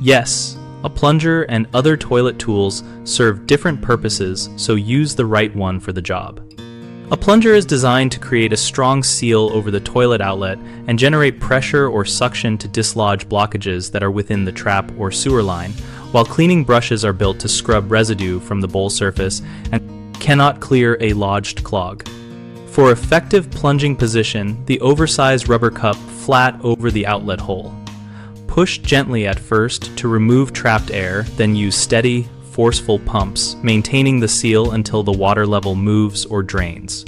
Yes, a plunger and other toilet tools serve different purposes, so use the right one for the job. A plunger is designed to create a strong seal over the toilet outlet and generate pressure or suction to dislodge blockages that are within the trap or sewer line, while cleaning brushes are built to scrub residue from the bowl surface and cannot clear a lodged clog. For effective plunging position, the oversized rubber cup flat over the outlet hole. Push gently at first to remove trapped air, then use steady, forceful pumps, maintaining the seal until the water level moves or drains.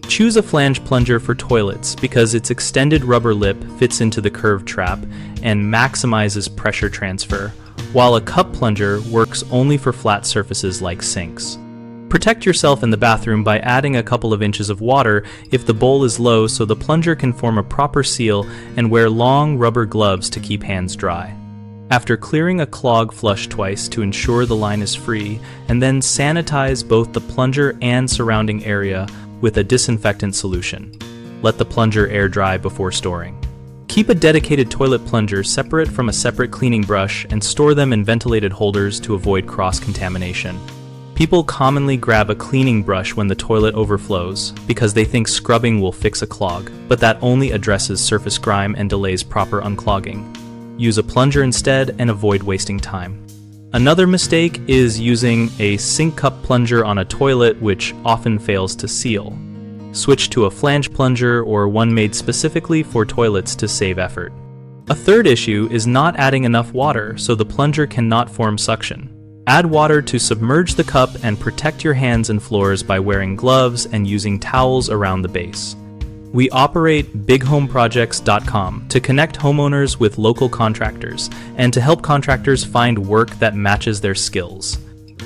Choose a flange plunger for toilets because its extended rubber lip fits into the curved trap and maximizes pressure transfer, while a cup plunger works only for flat surfaces like sinks. Protect yourself in the bathroom by adding a couple of inches of water if the bowl is low so the plunger can form a proper seal, and wear long rubber gloves to keep hands dry. After clearing a clog, flush twice to ensure the line is free, and then sanitize both the plunger and surrounding area with a disinfectant solution. Let the plunger air dry before storing. Keep a dedicated toilet plunger separate from a separate cleaning brush and store them in ventilated holders to avoid cross-contamination. People commonly grab a cleaning brush when the toilet overflows because they think scrubbing will fix a clog, but that only addresses surface grime and delays proper unclogging. Use a plunger instead and avoid wasting time. Another mistake is using a sink cup plunger on a toilet, which often fails to seal. Switch to a flange plunger or one made specifically for toilets to save effort. A third issue is not adding enough water so the plunger cannot form suction. Add water to submerge the cup and protect your hands and floors by wearing gloves and using towels around the base. We operate bighomeprojects.com to connect homeowners with local contractors and to help contractors find work that matches their skills.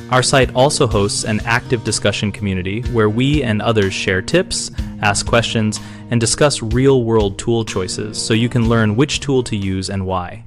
Our site also hosts an active discussion community where we and others share tips, ask questions, and discuss real-world tool choices so you can learn which tool to use and why.